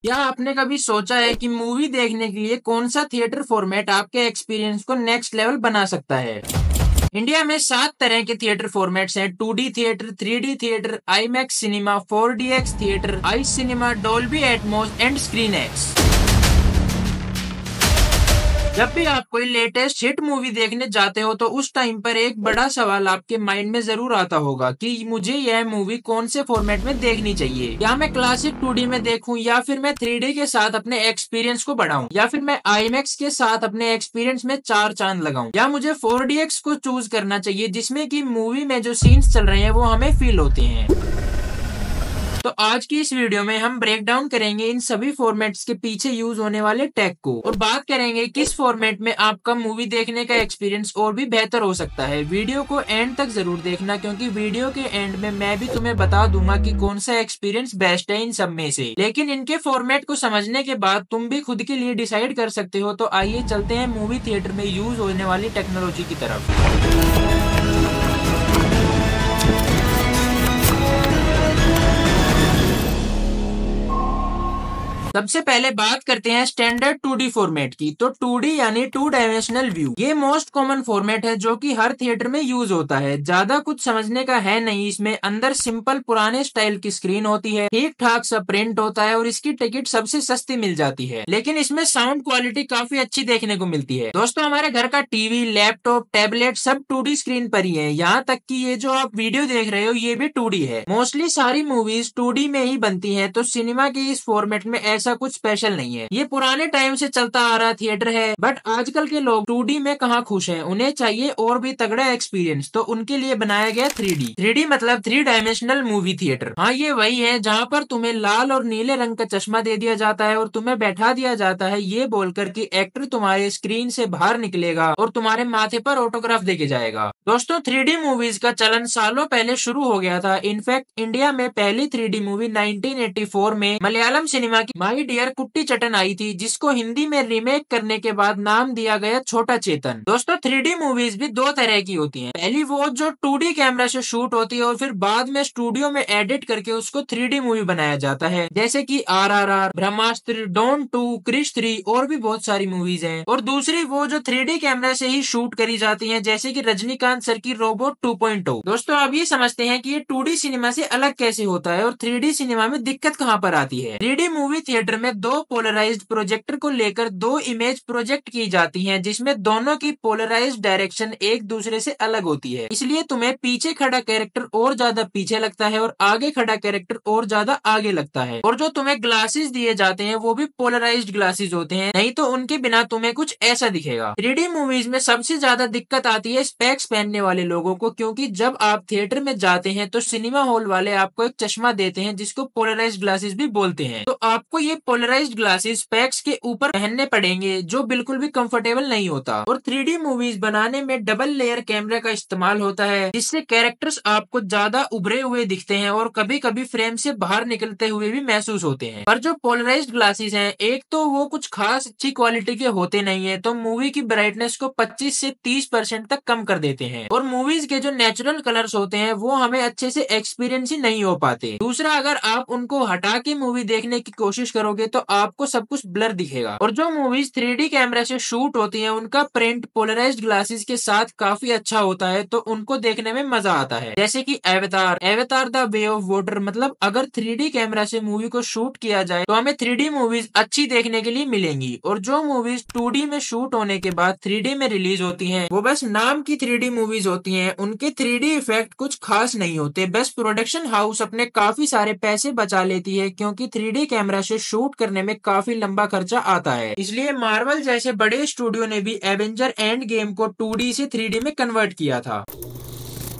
क्या आपने कभी सोचा है कि मूवी देखने के लिए कौन सा थिएटर फॉर्मेट आपके एक्सपीरियंस को नेक्स्ट लेवल बना सकता है? इंडिया में 7 तरह के थिएटर फॉर्मेट्स हैं। 2D theatre, 3D theatre, IMAX cinema, 4DX theatre, I cinema, Dolby Atmos and screen x. जब भी आप कोई लेटेस्ट हिट मूवी देखने जाते हो तो उस टाइम पर एक बड़ा सवाल आपके माइंड में जरूर आता होगा कि मुझे यह मूवी कौन से फॉर्मेट में देखनी चाहिए। या मैं क्लासिक 2D में देखूं, या फिर मैं 3D के साथ अपने एक्सपीरियंस को बढ़ाऊं, या फिर मैं आईमैक्स के साथ अपने एक्सपीरियंस में 4 चांद लगाऊं, या मुझे 4DX को चूज करना चाहिए जिसमें की मूवी में जो सीन्स चल रहे हैं वो हमें फील होते हैं। तो आज की इस वीडियो में हम ब्रेक डाउन करेंगे इन सभी फॉर्मेट्स के पीछे यूज होने वाले टेक को, और बात करेंगे किस फॉर्मेट में आपका मूवी देखने का एक्सपीरियंस और भी बेहतर हो सकता है। वीडियो को एंड तक जरूर देखना, क्योंकि वीडियो के एंड में मैं भी तुम्हें बता दूंगा कि कौन सा एक्सपीरियंस बेस्ट है इन सब में से। लेकिन इनके फॉर्मेट को समझने के बाद तुम भी खुद के लिए डिसाइड कर सकते हो। तो आइए चलते हैं मूवी थिएटर में यूज होने वाली टेक्नोलॉजी की तरफ। सबसे पहले बात करते हैं स्टैंडर्ड 2D फॉर्मेट की। तो 2D यानी 2 डायमेंशनल व्यू, ये मोस्ट कॉमन फॉर्मेट है जो कि हर थिएटर में यूज होता है। ज्यादा कुछ समझने का है नहीं इसमें। अंदर सिंपल पुराने स्टाइल की स्क्रीन होती है, ठीक ठाक सा प्रिंट होता है और इसकी टिकट सबसे सस्ती मिल जाती है। लेकिन इसमें साउंड क्वालिटी काफी अच्छी देखने को मिलती है। दोस्तों, हमारे घर का टीवी, लैपटॉप, टैबलेट सब 2D स्क्रीन पर ही है। यहाँ तक कि ये जो आप वीडियो देख रहे हो ये भी 2D है। मोस्टली सारी मूवीज 2D में ही बनती है, तो सिनेमा के इस फॉर्मेट में ऐसा कुछ स्पेशल नहीं है। ये पुराने टाइम से चलता आ रहा थिएटर है, बट आजकल के लोग 2D में कहाँ खुश हैं। उन्हें चाहिए और भी तगड़ा एक्सपीरियंस, तो उनके लिए बनाया गया 3D। 3D मतलब 3 डायमेंशनल मूवी थिएटर। हाँ, ये वही है जहाँ पर तुम्हें लाल और नीले रंग का चश्मा दे दिया जाता है और तुम्हें बैठा दिया जाता है ये बोलकर कि एक्टर तुम्हारे स्क्रीन से बाहर निकलेगा और तुम्हारे माथे पर ऑटोग्राफ देके जाएगा। दोस्तों, 3D मूवीज का चलन सालों पहले शुरू हो गया था। इनफैक्ट इंडिया में पहली 3D मूवी 1984 में मलयालम सिनेमा की माई डियर कुट्टी चटन आई थी, जिसको हिंदी में रीमेक करने के बाद नाम दिया गया छोटा चेतन। दोस्तों, 3D मूवीज भी 2 तरह की होती हैं। पहली वो जो 2D कैमरा से शूट होती है और फिर बाद में स्टूडियो में एडिट करके उसको 3D मूवी बनाया जाता है, जैसे कि RRR, ब्रह्मास्त्र, डॉन 2, क्रिश 3 और भी बहुत सारी मूवीज हैं। और दूसरी वो जो 3D कैमरा से ही शूट करी जाती है, जैसे कि रजनीकांत सर की रोबोट 2.0। दोस्तों, अब ये समझते हैं कि ये 2D सिनेमा से अलग कैसे होता है और 3D सिनेमा में दिक्कत कहाँ पर आती है। 3D मूवी थिएटर में 2 पोलराइज्ड प्रोजेक्टर को लेकर 2 इमेज प्रोजेक्ट की जाती हैं, जिसमें दोनों की पोलराइज्ड डायरेक्शन एक दूसरे से अलग होती है। इसलिए तुम्हें पीछे खड़ा कैरेक्टर और ज्यादा पीछे लगता है और आगे खड़ा कैरेक्टर और ज्यादा आगे लगता है। और जो तुम्हें ग्लासेस दिए जाते हैं वो भी पोलराइज्ड ग्लासेस होते हैं, नहीं तो उनके बिना तुम्हें कुछ ऐसा दिखेगा। 3D मूवीज में सबसे ज्यादा दिक्कत आती है स्पेक्स पहनने वाले लोगों को, क्योंकि जब आप थिएटर में जाते हैं तो सिनेमा हॉल वाले आपको एक चश्मा देते हैं जिसको पोलराइज्ड ग्लासेस भी बोलते हैं। तो आपको ये पोलराइज्ड ग्लासेस स्पेक्स के ऊपर पहनने पड़ेंगे, जो बिल्कुल भी कंफर्टेबल नहीं होता। और 3D मूवीज बनाने में डबल लेयर कैमरा का इस्तेमाल होता है, जिससे कैरेक्टर्स आपको ज्यादा उभरे हुए दिखते हैं और कभी कभी फ्रेम से बाहर निकलते हुए भी महसूस होते हैं। पर जो पोलराइज्ड ग्लासेस हैं, एक तो वो कुछ खास अच्छी क्वालिटी के होते नहीं है, तो मूवी की ब्राइटनेस को 25 से 30% तक कम कर देते हैं। और मूवीज के जो नेचुरल कलर्स होते हैं वो हमें अच्छे से एक्सपीरियंस ही नहीं हो पाते। दूसरा, अगर आप उनको हटा के मूवी देखने की कोशिश करोगे तो आपको सब कुछ ब्लर दिखेगा। और जो मूवीज 3D कैमरा से शूट होती हैं उनका प्रिंट पोलराइज्ड ग्लासेस के साथ काफी अच्छा होता है, तो उनको देखने में मजा आता है। जैसे कि avatar the way of water, मतलब अगर 3D कैमरा से मूवी को शूट किया जाए तो हमें 3D मूवीज अच्छी देखने के लिए मिलेंगी। और जो मूवीज 2D में शूट होने के बाद 3D में रिलीज होती हैं वो बस नाम की 3D मूवीज होती हैं। उनके 3D इफेक्ट कुछ खास नहीं होते, बस प्रोडक्शन हाउस अपने काफी सारे पैसे बचा लेती है, क्योंकि 3D कैमरा से शूट करने में काफी लंबा खर्चा आता है। इसलिए मार्वल जैसे बड़े स्टूडियो ने भी एवेंजर एंड गेम को 2D से 3D में कन्वर्ट किया था।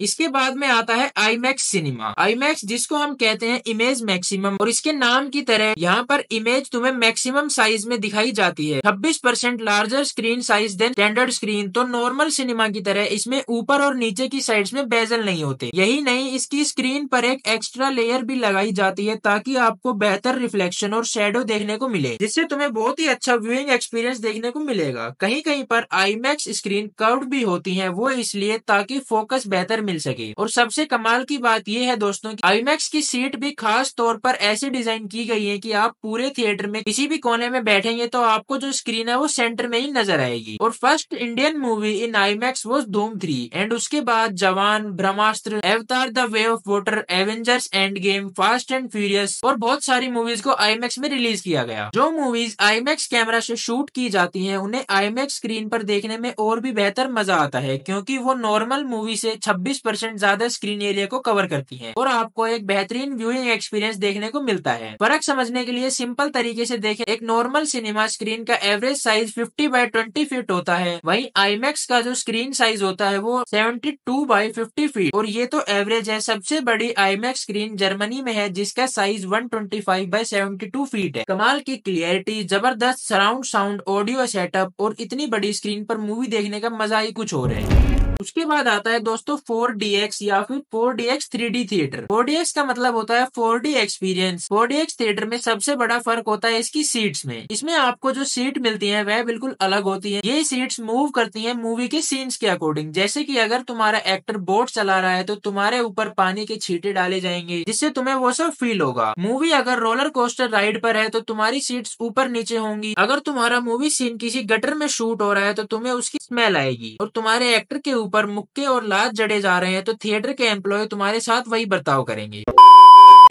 इसके बाद में आता है आईमैक्स सिनेमा। आईमैक्स जिसको हम कहते हैं इमेज मैक्सिमम, और इसके नाम की तरह यहाँ पर इमेज तुम्हें मैक्सिमम साइज में दिखाई जाती है। 26% larger screen size than standard screen. तो नॉर्मल सिनेमा की तरह इसमें ऊपर और नीचे की साइड्स में बेजल नहीं होते। यही नहीं, इसकी स्क्रीन पर एक एक्स्ट्रा लेयर भी लगाई जाती है ताकि आपको बेहतर रिफ्लेक्शन और शेडो देखने को मिले, जिससे तुम्हें बहुत ही अच्छा व्यूइंग एक्सपीरियंस देखने को मिलेगा। कहीं कहीं पर आईमैक्स स्क्रीन कर्व्ड भी होती है, वो इसलिए ताकि फोकस बेहतर मिल सके। और सबसे कमाल की बात यह है दोस्तों कि आईमैक्स की सीट भी खास तौर पर ऐसे डिजाइन की गई है कि आप पूरे थिएटर में किसी भी कोने में बैठेंगे तो आपको जो स्क्रीन है वो सेंटर में ही नजर आएगी। और first Indian movie in IMAX was धूम 3 एंड उसके बाद जवान, ब्रह्मास्त्र, अवतार the way of water, Avengers end game, fast and furious और बहुत सारी मूवीज को आईमैक्स में रिलीज किया गया। जो मूवीज आईमैक्स कैमरा से शूट की जाती हैं उन्हें आईमैक्स स्क्रीन पर देखने में और भी बेहतर मजा आता है क्योंकि वो नॉर्मल मूवी से 26% ज्यादा स्क्रीन एरिया को कवर करती हैं और आपको एक बेहतरीन व्यूइंग एक्सपीरियंस देखने को मिलता है। फर्क समझने के लिए सिंपल तरीके से देखें, एक नॉर्मल सिनेमा स्क्रीन का एवरेज साइज 50x20 फीट होता है, वहीं आईमैक्स का जो स्क्रीन साइज होता है वो 72x50 फीट। और ये तो एवरेज है, सबसे बड़ी आईमैक्स स्क्रीन जर्मनी में है जिसका साइज 125x72 फीट है। कमाल की क्लियरिटी, जबरदस्त सराउंड साउंड, ऑडियो सेटअप और इतनी बड़ी स्क्रीन पर मूवी देखने का मजा ही कुछ और है। उसके बाद आता है दोस्तों 4DX या फिर 4DX 3D थिएटर। 4DX का मतलब होता है 4D एक्सपीरियंस। 4DX थिएटर में सबसे बड़ा फर्क होता है इसकी सीट्स में। इसमें आपको जो सीट मिलती है वह बिल्कुल अलग होती है। ये सीट्स मूव करती हैं मूवी के सीन्स के अकॉर्डिंग। जैसे कि अगर तुम्हारा एक्टर बोट चला रहा है तो तुम्हारे ऊपर पानी के छींटे डाले जाएंगे जिससे तुम्हें वो सब फील होगा। मूवी अगर रोलर कोस्टर राइड पर है तो तुम्हारी सीट्स ऊपर नीचे होंगी। अगर तुम्हारा मूवी सीन किसी गटर में शूट हो रहा है तो तुम्हें उसकी स्मेल आएगी। और तुम्हारे एक्टर के ऊपर मुक्के और लात जड़े जा रहे हैं तो थिएटर के एम्प्लॉय तुम्हारे साथ वही बर्ताव करेंगे।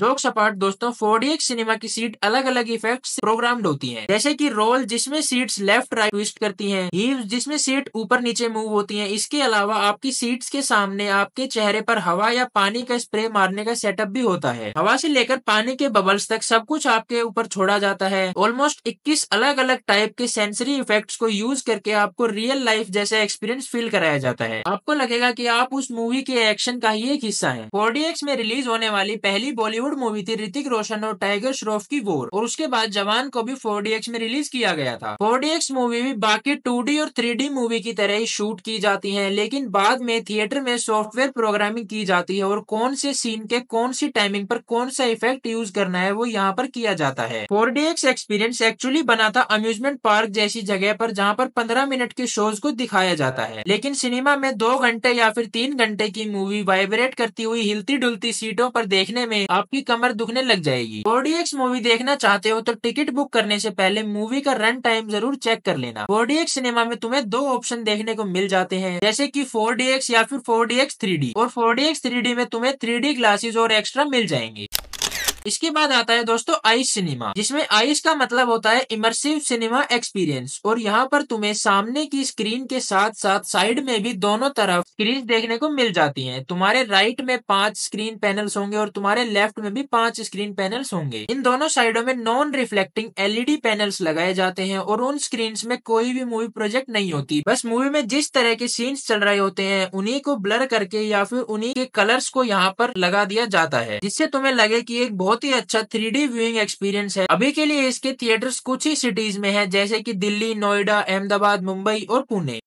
जोक्स अपार्ट दोस्तों, 4DX सिनेमा की सीट अलग अलग इफेक्ट से प्रोग्राम्ड होती हैं, जैसे कि रोल जिसमें सीट्स लेफ्ट राइट ट्विस्ट करती हैं, हीव्स जिसमें सीट ऊपर नीचे मूव होती हैं। इसके अलावा आपकी सीट्स के सामने आपके चेहरे पर हवा या पानी का स्प्रे मारने का सेटअप भी होता है। हवा से लेकर पानी के बबल्स तक सब कुछ आपके ऊपर छोड़ा जाता है। ऑलमोस्ट 21 अलग अलग टाइप के सेंसरी इफेक्ट्स को यूज करके आपको रियल लाइफ जैसा एक्सपीरियंस फील कराया जाता है। आपको लगेगा कि आप उस मूवी के एक्शन का ही एक हिस्सा है। 4DX में रिलीज होने वाली पहली बॉलीवुड मूवी थी ऋतिक रोशन और टाइगर श्रॉफ की वॉर, और उसके बाद जवान को भी 4DX में रिलीज किया गया था। 4DX मूवी भी बाकी 2D और 3D मूवी की तरह ही शूट की जाती है, लेकिन बाद में थिएटर में सॉफ्टवेयर प्रोग्रामिंग की जाती है और कौन से सीन के कौन सी टाइमिंग पर कौन सा इफेक्ट यूज करना है वो यहाँ पर किया जाता है। 4DX एक्सपीरियंस एक्चुअली बना था अम्यूजमेंट पार्क जैसी जगह पर जहाँ पर 15 मिनट के शोज को दिखाया जाता है, लेकिन सिनेमा में 2 घंटे या फिर 3 घंटे की मूवी वाइब्रेट करती हुई हिलती डुलती सीटों पर देखने में आपकी कमर दुखने लग जाएगी। 4DX मूवी देखना चाहते हो तो टिकट बुक करने से पहले मूवी का रन टाइम जरूर चेक कर लेना। 4DX सिनेमा में तुम्हें 2 ऑप्शन देखने को मिल जाते हैं, जैसे कि 4DX या फिर 4DX 3D, और 4DX 3D में तुम्हें 3D ग्लासेस और एक्स्ट्रा मिल जाएंगे। इसके बाद आता है दोस्तों आइस सिनेमा, जिसमें आइस का मतलब होता है इमर्सिव सिनेमा एक्सपीरियंस, और यहाँ पर तुम्हें सामने की स्क्रीन के साथ साथ साइड में भी दोनों तरफ स्क्रीन देखने को मिल जाती हैं। तुम्हारे राइट में 5 स्क्रीन पैनल्स होंगे और तुम्हारे लेफ्ट में भी 5 स्क्रीन पैनल्स होंगे। इन दोनों साइडों में नॉन रिफ्लेक्टिंग LED पैनल्स लगाए जाते हैं और उन स्क्रीन में कोई भी मूवी प्रोजेक्ट नहीं होती। बस मूवी में जिस तरह के सीन्स चल रहे होते हैं उन्हीं को ब्लर करके या फिर उन्हीं के कलर्स को यहाँ पर लगा दिया जाता है, जिससे तुम्हें लगे कि एक बहुत ही अच्छा 3D व्यूइंग एक्सपीरियंस है। अभी के लिए इसके थिएटर्स कुछ ही सिटीज में है, जैसे कि दिल्ली, नोएडा, अहमदाबाद, मुंबई और पुणे।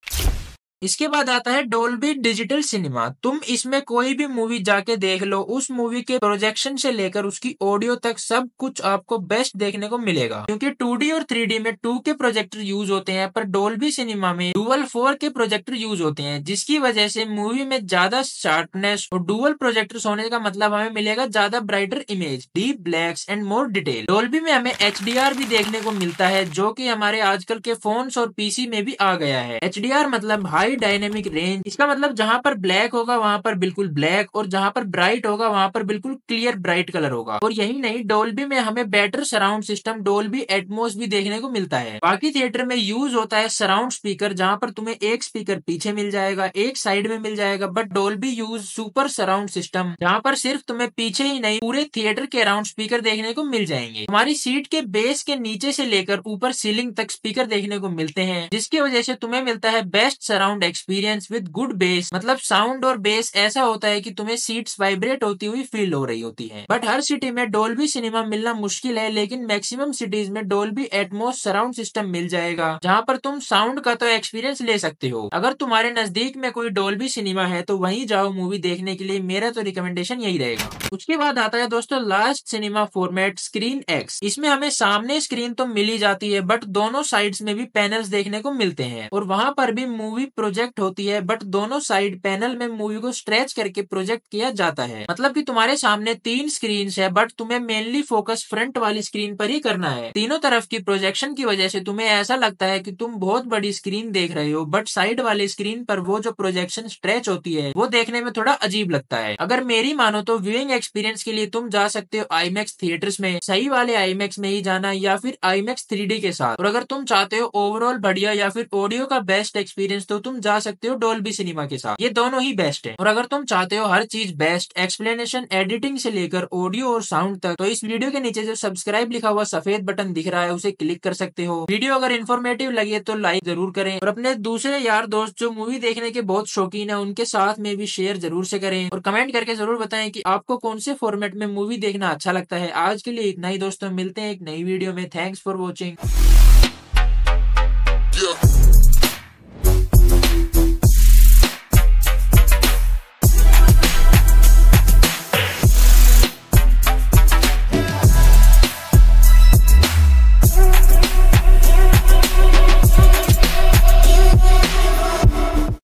इसके बाद आता है डोल्बी डिजिटल सिनेमा। तुम इसमें कोई भी मूवी जाके देख लो, उस मूवी के प्रोजेक्शन से लेकर उसकी ऑडियो तक सब कुछ आपको बेस्ट देखने को मिलेगा, क्योंकि 2D और 3D में 2 के प्रोजेक्टर यूज होते हैं, पर डोल्बी सिनेमा में डुअल 4 के प्रोजेक्टर यूज होते हैं, जिसकी वजह से मूवी में ज्यादा शार्पनेस, और डुअल प्रोजेक्टर्स होने का मतलब हमें मिलेगा ज्यादा brighter image, deep blacks and more detail. Dolby में हमें HDR भी देखने को मिलता है, जो कि हमारे आजकल के फोन्स और PC में भी आ गया है। HDR मतलब हाई डायनेमिक रेंज। इसका मतलब जहाँ पर ब्लैक होगा वहाँ पर बिल्कुल ब्लैक, और जहाँ पर ब्राइट होगा वहाँ पर बिल्कुल क्लियर ब्राइट कलर होगा। और यही नहीं, डोल्बी में हमें better surround system Dolby Atmos भी देखने को मिलता है। बाकी थिएटर में यूज होता है सराउंड स्पीकर, जहाँ पर तुम्हें एक स्पीकर पीछे मिल जाएगा, एक साइड में मिल जाएगा, but Dolby use super surround system, जहाँ पर सिर्फ तुम्हें पीछे ही नहीं पूरे थिएटर के अराउंड स्पीकर देखने को मिल जाएंगे। तुम्हारी सीट के बेस के नीचे से लेकर ऊपर सीलिंग तक स्पीकर देखने को मिलते हैं, जिसकी वजह से तुम्हें मिलता है best surround experience with good base. मतलब साउंड और बेस ऐसा होता है कि तुम्हें सीट्स वाइब्रेट होती हुई फील हो रही होती हैं। बट हर सिटी में डोल्बी सिनेमा मिलना मुश्किल है, लेकिन मैक्सिमम सिटीज में डोल्बी एटमॉस सराउंड सिस्टम मिल जाएगा, जहाँ पर तुम साउंड का तो एक्सपीरियंस ले सकते हो। अगर तुम्हारे नजदीक में कोई डोल्बी सिनेमा है तो वहीं जाओ मूवी देखने के लिए, मेरा तो रिकमेंडेशन यही रहेगा। उसके बाद आता है दोस्तों last cinema format, screen x. इसमें हमें सामने स्क्रीन तो मिल ही जाती है, बट दोनों साइड्स में भी पैनल्स देखने को मिलते हैं, और वहाँ पर भी मूवी प्रोजेक्ट होती है, बट दोनों साइड पैनल में मूवी को स्ट्रेच करके प्रोजेक्ट किया जाता है। मतलब कि तुम्हारे सामने 3 स्क्रीन है, बट तुम्हें मेनली फोकस फ्रंट वाली स्क्रीन पर ही करना है। तीनों तरफ की प्रोजेक्शन की वजह से तुम्हें ऐसा लगता है कि तुम बहुत बड़ी स्क्रीन देख रहे हो, बट साइड वाली स्क्रीन पर वो जो प्रोजेक्शन स्ट्रेच होती है वो देखने में थोड़ा अजीब लगता है। अगर मेरी मानो तो व्यूइंग एक्सपीरियंस के लिए तुम जा सकते हो आईमैक्स थिएटर्स में, सही वाले आईमैक्स में ही जाना, या फिर आईमैक्स 3D के साथ। और अगर तुम चाहते हो ओवरऑल बढ़िया या फिर ऑडियो का बेस्ट एक्सपीरियंस, तो तुम जा सकते हो डॉल्बी सिनेमा के साथ। ये दोनों ही बेस्ट है। और अगर तुम चाहते हो हर चीज बेस्ट, एक्सप्लेनेशन एडिटिंग से लेकर ऑडियो और साउंड तक, तो इस वीडियो के नीचे जो सब्सक्राइब लिखा हुआ सफेद बटन दिख रहा है उसे क्लिक कर सकते हो। वीडियो अगर इन्फॉर्मेटिव लगे तो लाइक जरूर करें, और अपने दूसरे यार दोस्त जो मूवी देखने के बहुत शौकीन है उनके साथ में भी शेयर जरूर से करें, और कमेंट करके जरूर बताएं कि आपको कौन से फॉर्मेट में मूवी देखना अच्छा लगता है। आज के लिए इतना ही दोस्तों, मिलते हैं एक नई वीडियो में। Thanks for watching.